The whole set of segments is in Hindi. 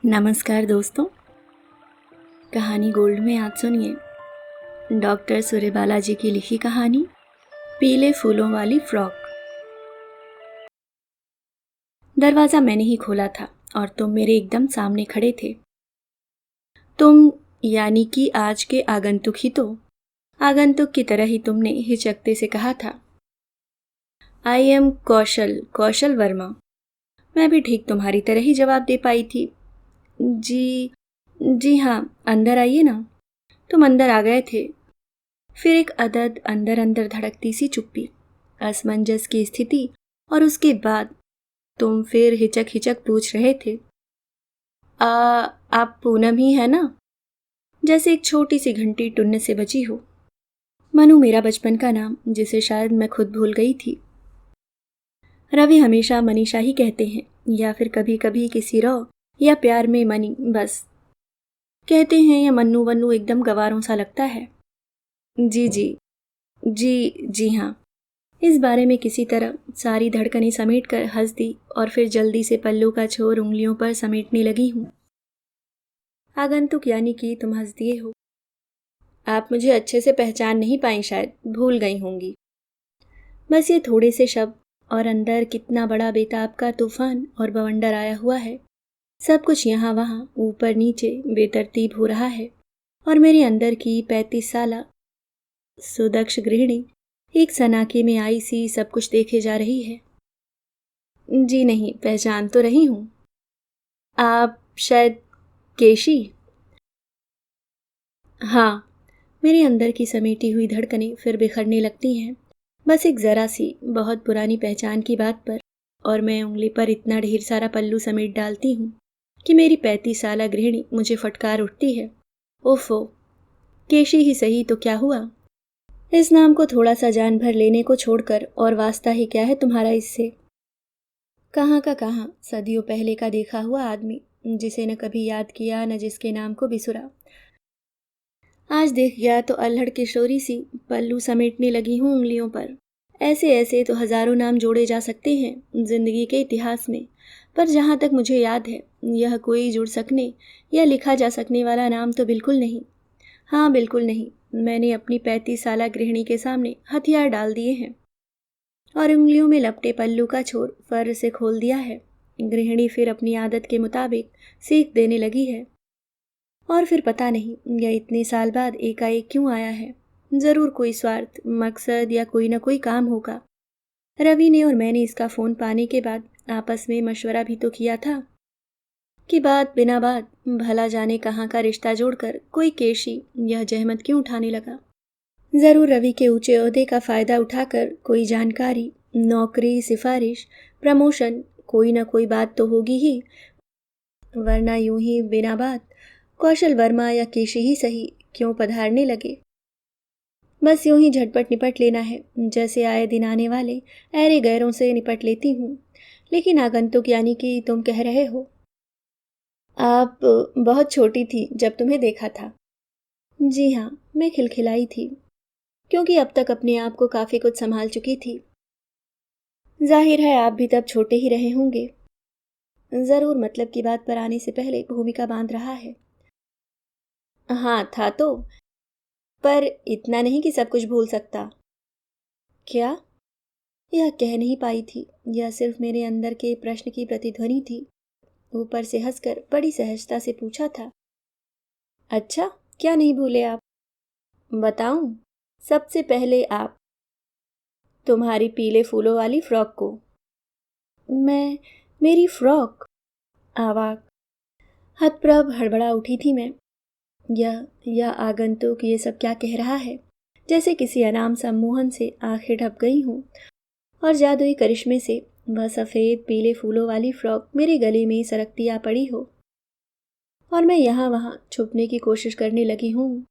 नमस्कार दोस्तों। कहानी गोल्ड में आज सुनिए डॉक्टर सूर्यबाला जी की लिखी कहानी पीले फूलों वाली फ्रॉक। दरवाज़ा मैंने ही खोला था और तुम मेरे एकदम सामने खड़े थे। तुम यानी कि आज के आगंतुक ही तो। आगंतुक की तरह ही तुमने हिचकते से कहा था, आई एम कौशल वर्मा। मैं भी ठीक तुम्हारी तरह ही जवाब दे पाई थी, जी हाँ, अंदर आइए ना। तुम अंदर आ गए थे। फिर एक अदद अंदर अंदर धड़कती सी चुप्पी, असमंजस की स्थिति, और उसके बाद तुम फिर हिचक हिचक पूछ रहे थे, आप पूनम ही है ना? जैसे एक छोटी सी घंटी टुन्न से बजी हो। मनु मेरा बचपन का नाम, जिसे शायद मैं खुद भूल गई थी। रवि हमेशा मनीषा ही कहते हैं, या फिर कभी कभी किसी रॉ या प्यार में मनी बस कहते हैं, या मन्नू वन्नू एकदम गवारों सा लगता है। जी जी जी हाँ। इस बारे में किसी तरह सारी धड़कनें समेट कर हंस दी और फिर जल्दी से पल्लू का छोर उंगलियों पर समेटने लगी हूँ। आगंतुक यानी कि तुम हंस दिए हो। आप मुझे अच्छे से पहचान नहीं पाई, शायद भूल गई होंगी। बस ये थोड़े से शब्द, और अंदर कितना बड़ा बेताब का तूफान और बवंडर आया हुआ है। सब कुछ यहाँ वहाँ ऊपर नीचे बेतरतीब हो रहा है, और मेरे अंदर की 35 साला सुदक्ष गृहिणी एक सनाके में आई सी सब कुछ देखे जा रही है। जी नहीं, पहचान तो रही हूँ। आप शायद केशी? हाँ। मेरे अंदर की समेटी हुई धड़कनें फिर बिखरने लगती हैं, बस एक जरा सी बहुत पुरानी पहचान की बात पर, और मैं उंगली पर इतना ढेर सारा पल्लू समेट डालती हूँ कि मेरी 35 साला गृहिणी मुझे फटकार उठती है। ओफो, केशी ही सही तो क्या हुआ? इस नाम को थोड़ा सा जान भर लेने को छोड़कर और वास्ता ही क्या है तुम्हारा इससे? कहाँ का कहाँ, सदियों पहले का देखा हुआ आदमी, जिसे न कभी याद किया न जिसके नाम को बिसुरा। आज देख गया तो अल्हड़ किशोरी सी पल्लू समेटने लगी हूँ उंगलियों पर। ऐसे ऐसे तो हजारों नाम जोड़े जा सकते हैं जिंदगी के इतिहास में, पर जहाँ तक मुझे याद है यह कोई जुड़ सकने या लिखा जा सकने वाला नाम तो बिल्कुल नहीं। हाँ, बिल्कुल नहीं। मैंने अपनी 35 साला गृहिणी के सामने हथियार डाल दिए हैं और उंगलियों में लपटे पल्लू का छोर फर से खोल दिया है। गृहिणी फिर अपनी आदत के मुताबिक सीख देने लगी है, और फिर पता नहीं यह इतने साल बाद एकाएक क्यों आया है। जरूर कोई स्वार्थ, मकसद या कोई ना कोई काम होगा। रवि ने और मैंने इसका फोन पाने के बाद आपस में मशवरा भी तो किया था कि बात बिना बात भला जाने कहाँ का रिश्ता जोड़कर कोई केशी यह जहमत क्यों उठाने लगा। जरूर रवि के ऊंचे ओहदे का फायदा उठाकर कोई जानकारी, नौकरी, सिफारिश, प्रमोशन, कोई ना कोई बात तो होगी ही, वरना यूं ही बिना बात कौशल वर्मा या केशी ही सही क्यों पधारने लगे। बस यूं ही झटपट निपट लेना है, जैसे आए दिन आने वाले ऐरे गैरों से निपट लेती हूँ। लेकिन आगंतुक यानी कि तुम कह रहे हो, आप बहुत छोटी थी जब तुम्हें देखा था। जी हाँ, मैं खिलखिलाई थी, क्योंकि अब तक अपने आप को काफी कुछ संभाल चुकी थी। जाहिर है आप भी तब छोटे ही रहे होंगे। जरूर मतलब की बात पर आने से पहले भूमिका बांध रहा है। हाँ था तो, पर इतना नहीं कि सब कुछ भूल सकता। क्या? यह कह नहीं पाई थी, यह सिर्फ मेरे अंदर के प्रश्न की प्रतिध्वनि थी। ऊपर से हंसकर बड़ी सहजता से पूछा था, अच्छा, क्या नहीं भूले आप? बताऊं? सबसे पहले आप तुम्हारी पीले फूलों वाली फ्रॉक को। मैं? मेरी फ्रॉक? आवाक, हतप्रभ हड़बड़ा उठी थी मैं। यह आगंतुक ये सब क्या कह रहा है? जैसे किसी अनाम सम्मोहन से आंखें ढप गई हूं, और जादुई करिश्मे से वह सफ़ेद पीले फूलों वाली फ्रॉक मेरे गले में सरकती आ पड़ी हो, और मैं यहाँ वहाँ छुपने की कोशिश करने लगी हूँ।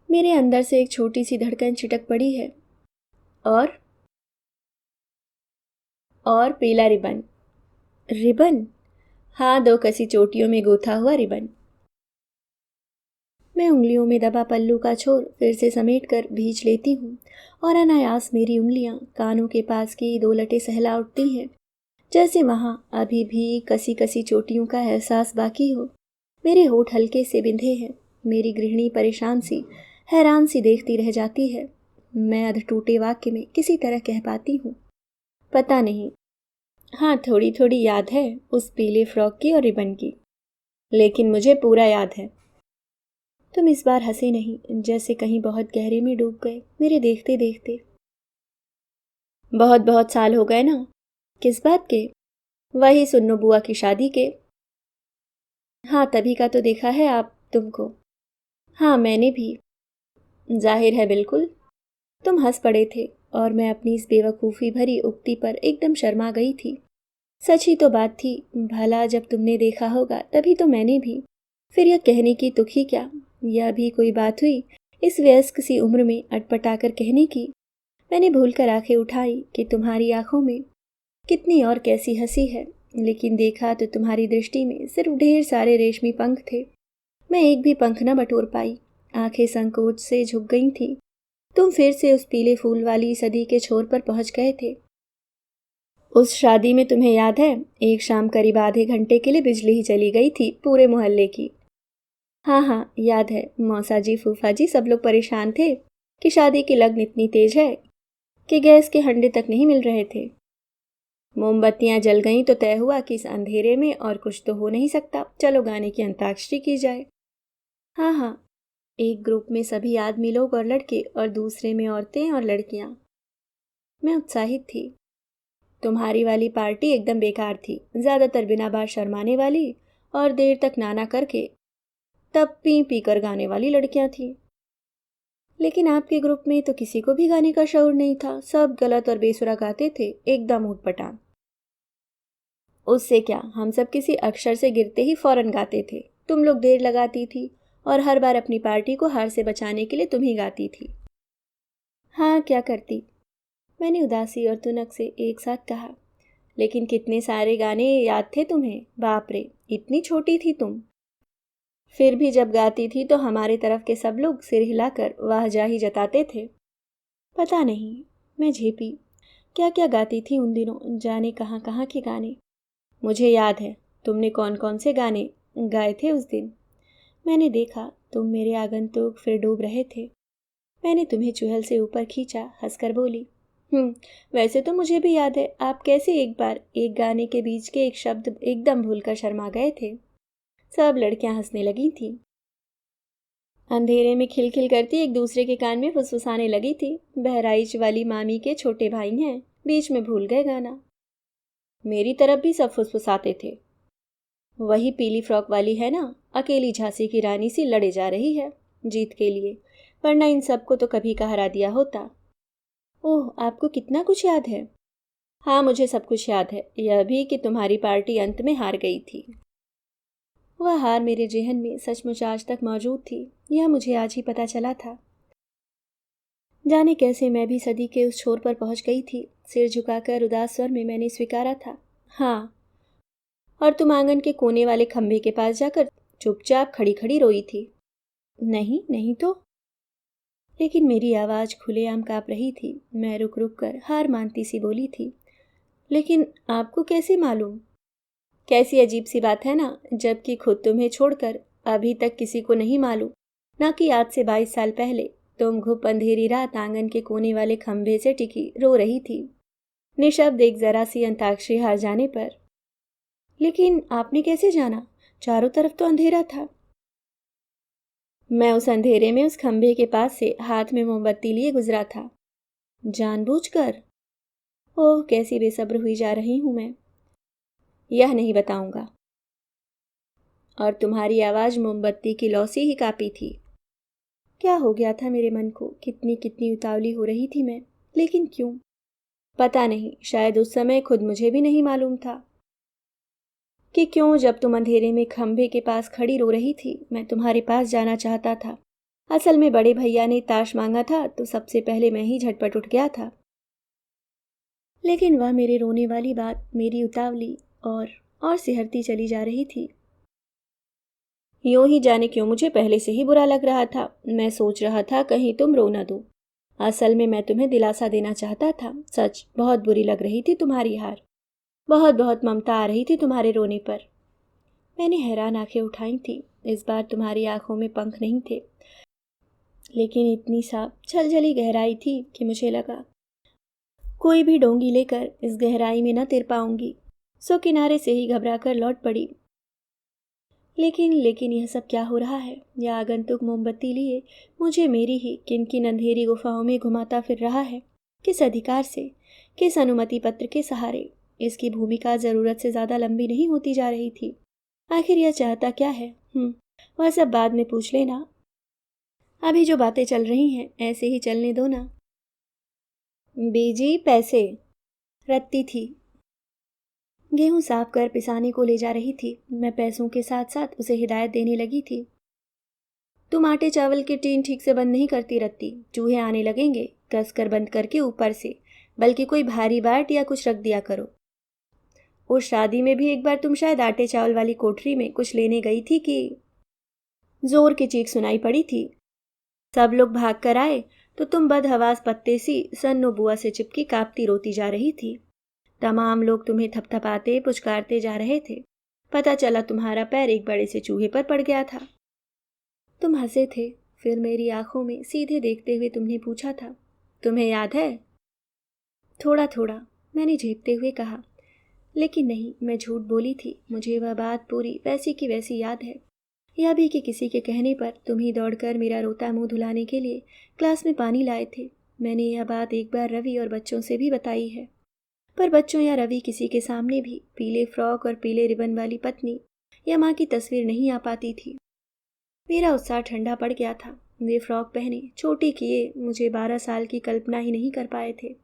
मेरे अंदर से एक छोटी सी धड़कन छिटक पड़ी है। और पीला रिबन। रिबन? हाँ, 2 कसी चोटियों में गोथा हुआ रिबन। मैं उंगलियों में दबा पल्लू का छोर फिर से समेट कर भींच लेती हूँ, और अनायास मेरी उंगलियां कानों के पास की 2 लटें सहला उठती हैं, जैसे वहाँ अभी भी कसी कसी चोटियों का एहसास बाकी हो। मेरे होठ हल्के से बिंधे हैं। मेरी गृहिणी परेशान सी, हैरान सी देखती रह जाती है। मैं अध टूटे वाक्य में किसी तरह कह पाती हूँ, पता नहीं। हाँ, थोड़ी थोड़ी याद है उस पीले फ्रॉक की और रिबन की, लेकिन मुझे पूरा याद है। तुम इस बार हंसे नहीं, जैसे कहीं बहुत गहरे में डूब गए मेरे देखते देखते। बहुत बहुत साल हो गए ना। किस बात के? वही सुन्नो बुआ की शादी के। हाँ, तभी का तो देखा है आप तुमको। हाँ, मैंने भी। जाहिर है, बिल्कुल। तुम हंस पड़े थे और मैं अपनी इस बेवकूफ़ी भरी उक्ति पर एकदम शर्मा गई थी। सच ही तो बात थी, भला जब तुमने देखा होगा तभी तो मैंने भी। फिर यह कहने की तुक ही क्या, यह भी कोई बात हुई इस वयस्क सी उम्र में अटपटाकर कहने की। मैंने भूलकर आंखें उठाई कि तुम्हारी आंखों में कितनी और कैसी हंसी है, लेकिन देखा तो तुम्हारी दृष्टि में सिर्फ ढेर सारे रेशमी पंख थे। मैं एक भी पंख न बटोर पाई। आंखें संकोच से झुक गई थीं। तुम फिर से उस पीले फूल वाली सदी के छोर पर पहुंच गए थे। उस शादी में तुम्हें याद है, एक शाम करीब आधे घंटे के लिए बिजली ही चली गई थी पूरे मोहल्ले की। हाँ हाँ, याद है। मौसा जी, फूफा जी सब लोग परेशान थे कि शादी की लगन इतनी तेज है कि गैस के हंडे तक नहीं मिल रहे थे। मोमबत्तियां जल गईं तो तय हुआ कि इस अंधेरे में और कुछ तो हो नहीं सकता, चलो गाने की अंताक्षरी की जाए। हाँ हाँ, एक ग्रुप में सभी आदमी लोग और लड़के और दूसरे में औरतें और लड़कियां। मैं उत्साहित थी। तुम्हारी वाली पार्टी एकदम बेकार थी, ज़्यादातर बिना बात शर्माने वाली और देर तक नाना करके तब पी पी कर गाने वाली लड़कियां थीं। लेकिन आपके ग्रुप में तो किसी को भी गाने का शऊर नहीं था, सब गलत और बेसुरा गाते थे, एकदम ऊटपटांग। उससे क्या, हम सब किसी अक्षर से गिरते ही फौरन गाते थे। तुम लोग देर लगाती थी और हर बार अपनी पार्टी को हार से बचाने के लिए तुम ही गाती थी। हाँ, क्या करती, मैंने उदासी और तुनक से एक साथ कहा। लेकिन कितने सारे गाने याद थे तुम्हें, बाप रे, इतनी छोटी थी तुम। फिर भी जब गाती थी तो हमारे तरफ के सब लोग सिर हिलाकर वाहजाही जताते थे। पता नहीं, मैं झेपी। क्या क्या गाती थी उन दिनों, जाने कहाँ कहाँ के गाने। मुझे याद है तुमने कौन कौन से गाने गाए थे उस दिन। मैंने देखा तुम मेरे आगंतुक फिर डूब रहे थे। मैंने तुम्हें चुहल से ऊपर खींचा, हंसकर बोली, वैसे तो मुझे भी याद है आप कैसे एक बार एक गाने के बीच के एक शब्द एकदम भूलकर शर्मा गए थे। सब लड़कियां हंसने लगी थीं। अंधेरे में खिलखिल करती एक दूसरे के कान में फुसफुसाने लगी थी, बहराइच वाली मामी के छोटे भाई हैं, बीच में भूल गए गाना। मेरी तरफ भी सब फुसफुसाते थे। वही पीली फ्रॉक वाली है ना, अकेली झांसी की रानी सी लड़े जा रही है जीत के लिए, वरना इन सबको तो कभी का हरा दिया होता। ओह, आपको कितना कुछ याद है। हाँ, मुझे सब कुछ याद है, यह भी कि तुम्हारी पार्टी अंत में हार गई थी। वह हार मेरे जेहन में सचमुच आज तक मौजूद थी, यह मुझे आज ही पता चला था। जाने कैसे मैं भी सदी के उस छोर पर पहुंच गई थी। सिर झुकाकर उदास स्वर में मैंने स्वीकारा था, हाँ। और तुम आंगन के कोने वाले खंभे के पास जाकर चुपचाप खड़ी खड़ी रोई थी। नहीं नहीं तो। लेकिन मेरी आवाज़ खुलेआम काँप रही थी। मैं रुक रुक कर हार मानती सी बोली थी, लेकिन आपको कैसे मालूम। कैसी अजीब सी बात है ना, जबकि खुद तुम्हें छोड़कर अभी तक किसी को नहीं मालूम ना कि आज से 22 साल पहले तुम घुप अंधेरी रात आंगन के कोने वाले खंभे से टिकी रो रही थी, निशब्द एक जरा सी अंताक्षरी हार जाने पर। लेकिन आपने कैसे जाना, चारों तरफ तो अंधेरा था। मैं उस अंधेरे में उस खंभे के पास से हाथ में मोमबत्ती लिए गुजरा था। जानबूझकर। ओह, कैसी बेसब्र हुई जा रही हूं मैं। यह नहीं बताऊंगा। और तुम्हारी आवाज़ मोमबत्ती की लौ सी ही कापी थी। क्या हो गया था मेरे मन को, कितनी कितनी उतावली हो रही थी मैं, लेकिन क्यों पता नहीं। शायद उस समय खुद मुझे भी नहीं मालूम था कि क्यों। जब तुम अंधेरे में खंभे के पास खड़ी रो रही थी, मैं तुम्हारे पास जाना चाहता था। असल में बड़े भैया ने ताश मांगा था तो सबसे पहले मैं ही झटपट उठ गया था। लेकिन वह मेरे रोने वाली बात मेरी उतावली और सिहरती चली जा रही थी। यूं ही जाने क्यों मुझे पहले से ही बुरा लग रहा था। मैं सोच रहा था कहीं तुम रो न दो। असल में मैं तुम्हें दिलासा देना चाहता था। सच बहुत बुरी लग रही थी तुम्हारी हार। बहुत बहुत ममता आ रही थी तुम्हारे रोने पर। मैंने हैरान आंखें उठाई थी। इस बार तुम्हारी आंखों में पंख नहीं थे, लेकिन इतनी साफ छलछली गहराई थी कि मुझे लगा कोई भी डोंगी लेकर इस गहराई में न तिर पाऊंगी। सो किनारे से ही घबरा कर लौट पड़ी। लेकिन यह सब क्या हो रहा है? यह आगंतुक मोमबत्ती लिए मुझे मेरी ही किनकिन अंधेरी गुफाओं में घुमाता फिर रहा है। किस अधिकार से, किस अनुमति पत्र के सहारे? इसकी भूमिका ज़रूरत से ज़्यादा लंबी नहीं होती जा रही थी। आखिर यह चाहता क्या है? वह सब बाद में पूछ लेना। अभी जो बातें चल रही हैं ऐसे ही चलने दो ना। बीजी पैसे, रत्ती थी। गेहूं साफ कर पिसाने को ले जा रही थी। मैं पैसों के साथ साथ उसे हिदायत देने लगी थी। तुम आटे चावल के टीन ठीक से बंद नहीं करती रत्ती, चूहे आने लगेंगे। कस कर बंद करके ऊपर से, बल्कि कोई भारी बाट या कुछ रख दिया करो। उस शादी में भी एक बार तुम शायद आटे चावल वाली कोठरी में कुछ लेने गई थी कि जोर की चीख सुनाई पड़ी थी। सब लोग भाग कर आए तो तुम बदहवास पत्ते सी सन्नो बुआ से चिपकी कांपती रोती जा रही थी। तमाम लोग तुम्हें थपथपाते पुचकारते जा रहे थे। पता चला तुम्हारा पैर एक बड़े से चूहे पर पड़ गया था। तुम हंसे थे। फिर मेरी आंखों में सीधे देखते हुए तुमने पूछा था, तुम्हें याद है? थोड़ा थोड़ा, मैंने झेपते हुए कहा। लेकिन नहीं, मैं झूठ बोली थी। मुझे वह बात पूरी वैसी की वैसी याद है। यह भी कि किसी के कहने पर तुम ही दौड़कर मेरा रोता मुंह धुलाने के लिए क्लास में पानी लाए थे। मैंने यह बात एक बार रवि और बच्चों से भी बताई है, पर बच्चों या रवि किसी के सामने भी पीले फ्रॉक और पीले रिबन वाली पत्नी या माँ की तस्वीर नहीं आ पाती थी। मेरा उत्साह ठंडा पड़ गया था। वे फ्रॉक पहने छोटी किए मुझे 12 साल की कल्पना ही नहीं कर पाए थे।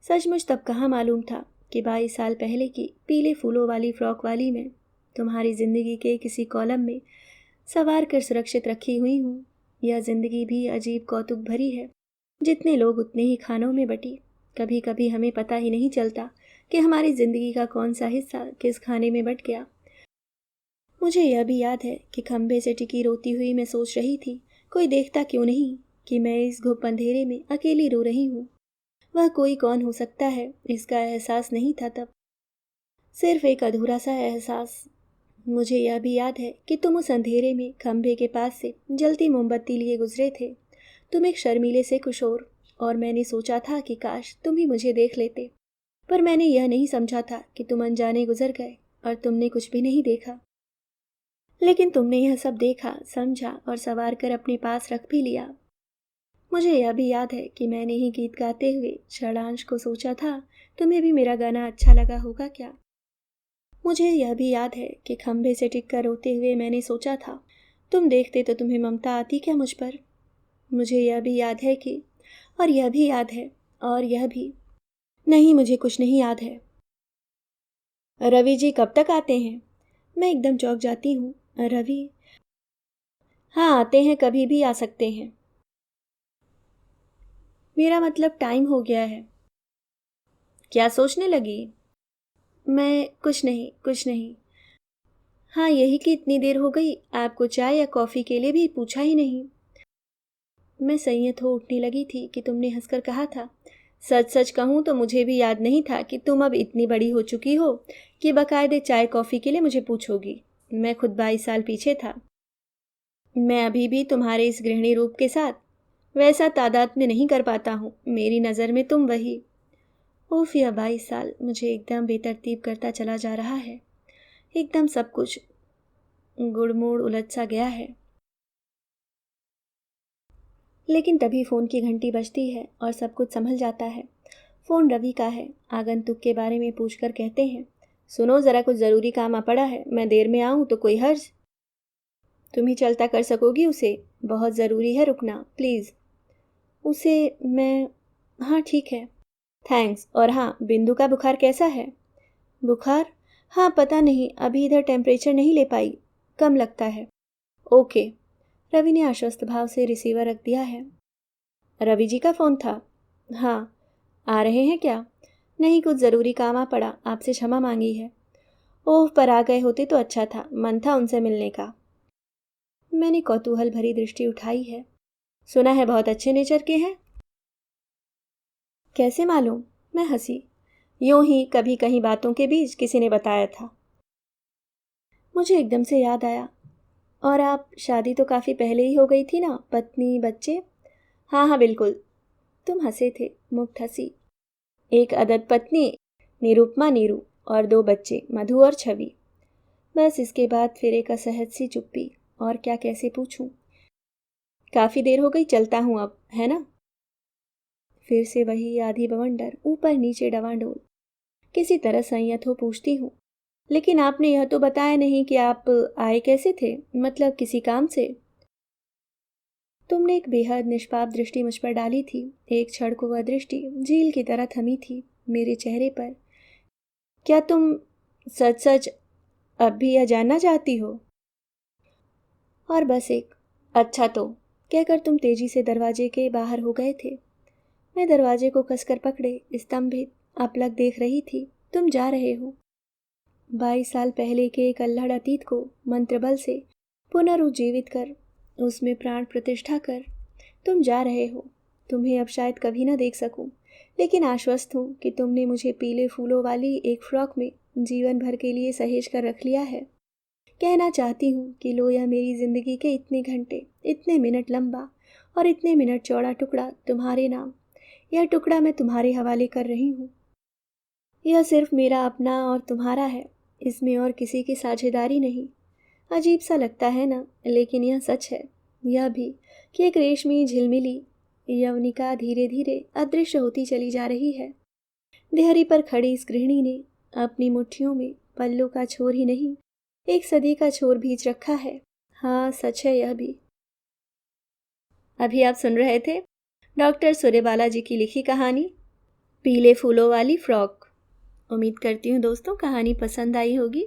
सचमुच तब कहाँ मालूम था कि 22 साल पहले की पीले फूलों वाली फ्रॉक वाली मैं तुम्हारी जिंदगी के किसी कॉलम में सवार कर सुरक्षित रखी हुई हूँ। यह जिंदगी भी अजीब कौतुक भरी है। जितने लोग उतने ही खानों में बटी। कभी कभी हमें पता ही नहीं चलता कि हमारी जिंदगी का कौन सा हिस्सा किस खाने में बट गया। मुझे यह भी याद है कि खंभे से टिकी रोती हुई मैं सोच रही थी, कोई देखता क्यों नहीं कि मैं इस घुप अंधेरे में अकेली रो रही हूँ। वह कोई कौन हो सकता है, इसका एहसास नहीं था तब, सिर्फ एक अधूरा सा एहसास। मुझे यह भी याद है कि तुम उस अंधेरे में खंभे के पास से जलती मोमबत्ती लिए गुजरे थे। तुम एक शर्मीले से किशोर, और मैंने सोचा था कि काश तुम ही मुझे देख लेते। पर मैंने यह नहीं समझा था कि तुम अनजाने गुजर गए और तुमने कुछ भी नहीं देखा। लेकिन तुमने यह सब देखा, समझा और सवार कर अपने पास रख भी लिया। मुझे यह भी याद है कि मैंने ही गीत गाते हुए षडांश को सोचा था, तुम्हें भी मेरा गाना अच्छा लगा होगा क्या। मुझे यह भी याद है कि खंभे से टिक कर रोते हुए मैंने सोचा था, तुम देखते तो तुम्हें ममता आती क्या मुझ पर। मुझे यह भी याद है कि, और यह भी याद है, और यह भी नहीं, मुझे कुछ नहीं याद है। रवि जी कब तक आते हैं? मैं एकदम चौंक जाती हूँ। रवि? हाँ, आते हैं, कभी भी आ सकते हैं। मेरा मतलब टाइम हो गया है। क्या सोचने लगी? मैं कुछ नहीं, कुछ नहीं। हाँ, यही कि इतनी देर हो गई, आपको चाय या कॉफ़ी के लिए भी पूछा ही नहीं। मैं संयत हो उठने लगी थी कि तुमने हंसकर कहा था, सच सच कहूँ तो मुझे भी याद नहीं था कि तुम अब इतनी बड़ी हो चुकी हो कि बाकायदे चाय कॉफ़ी के लिए मुझे पूछोगी। मैं खुद 22 साल पीछे था। मैं अभी भी तुम्हारे इस गृहिणी रूप के साथ वैसा तादाद में नहीं कर पाता हूँ। मेरी नज़र में तुम वही। उफ, यह 22 साल मुझे एकदम बेतरतीब करता चला जा रहा है। एकदम सब कुछ गुड़मुड़ उलझ सा गया है। लेकिन तभी फ़ोन की घंटी बजती है और सब कुछ संभल जाता है। फ़ोन रवि का है। आगंतुक के बारे में पूछकर कहते हैं, सुनो ज़रा, कुछ ज़रूरी काम आ पड़ा है, मैं देर में आऊँ तो कोई हर्ज? तुम ही चलता कर सकोगी उसे? बहुत ज़रूरी है, रुकना प्लीज़। उसे मैं, हाँ ठीक है, थैंक्स। और हाँ, बिंदु का बुखार कैसा है? बुखार? हाँ, पता नहीं, अभी इधर टेम्परेचर नहीं ले पाई, कम लगता है। ओके। रवि ने आश्वस्त भाव से रिसीवर रख दिया है। रवि जी का फ़ोन था? हाँ। आ रहे हैं क्या? नहीं, कुछ ज़रूरी काम आ पड़ा, आपसे क्षमा मांगी है। ओह, पर आ गए होते तो अच्छा था, मन था उनसे मिलने का। मैंने कौतूहल भरी दृष्टि उठाई है। सुना है बहुत अच्छे नेचर के हैं। कैसे मालूम? मैं हंसी। यूं ही कभी कहीं बातों के बीच किसी ने बताया था। मुझे एकदम से याद आया, और आप शादी तो काफ़ी पहले ही हो गई थी ना, पत्नी बच्चे? हाँ हाँ बिल्कुल। तुम हंसे थे, मुक्त हंसी। एक अदद पत्नी निरुपमा नीरू, और 2 बच्चे मधु और छवि। बस इसके बाद फिर एक असहज सी चुप्पी। और क्या कैसे पूछूं? काफ़ी देर हो गई, चलता हूँ अब, है ना? फिर से वही आधी बवंडर, ऊपर नीचे डवाडोल। किसी तरह संयत हो पूछती हूँ, लेकिन आपने यह तो बताया नहीं कि आप आए कैसे थे, मतलब किसी काम से? तुमने एक बेहद निष्पाप दृष्टि मुझ पर डाली थी। एक क्षण को वह दृष्टि झील की तरह थमी थी मेरे चेहरे पर। क्या तुम सच सच अब भी यह जानना चाहती हो? और बस एक अच्छा तो कहकर तुम तेजी से दरवाजे के बाहर हो गए थे। मैं दरवाजे को कसकर पकड़े स्तंभित अपलक देख रही थी। तुम जा रहे हो। 22 साल पहले के एक अल्हड़ अतीत को मंत्रबल से पुनरुज्जीवित कर, उसमें प्राण प्रतिष्ठा कर तुम जा रहे हो। तुम्हें अब शायद कभी ना देख सकूं, लेकिन आश्वस्त हूं कि तुमने मुझे पीले फूलों वाली एक फ्रॉक में जीवन भर के लिए सहेज कर रख लिया है। कहना चाहती हूँ कि लो, यह मेरी जिंदगी के इतने घंटे, इतने मिनट लंबा और इतने मिनट चौड़ा टुकड़ा तुम्हारे नाम, यह टुकड़ा मैं तुम्हारे हवाले कर रही हूँ। यह सिर्फ मेरा अपना और तुम्हारा है, इसमें और किसी की साझेदारी नहीं। अजीब सा लगता है ना, लेकिन यह सच है। यह भी कि एक रेशमी झिलमिली यवनिका धीरे धीरे अदृश्य होती चली जा रही है। देहरी पर खड़ी इस गृहिणी ने अपनी मुट्ठियों में पल्लों का छोर ही नहीं, एक सदी का छोर भींच रखा है। हाँ, सच है यह भी। अभी आप सुन रहे थे डॉक्टर सूर्यबाला जी की लिखी कहानी पीले फूलों वाली फ्रॉक। उम्मीद करती हूँ दोस्तों कहानी पसंद आई होगी।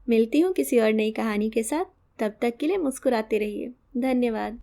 मिलती हूँ किसी और नई कहानी के साथ। तब तक के लिए मुस्कुराते रहिए। धन्यवाद।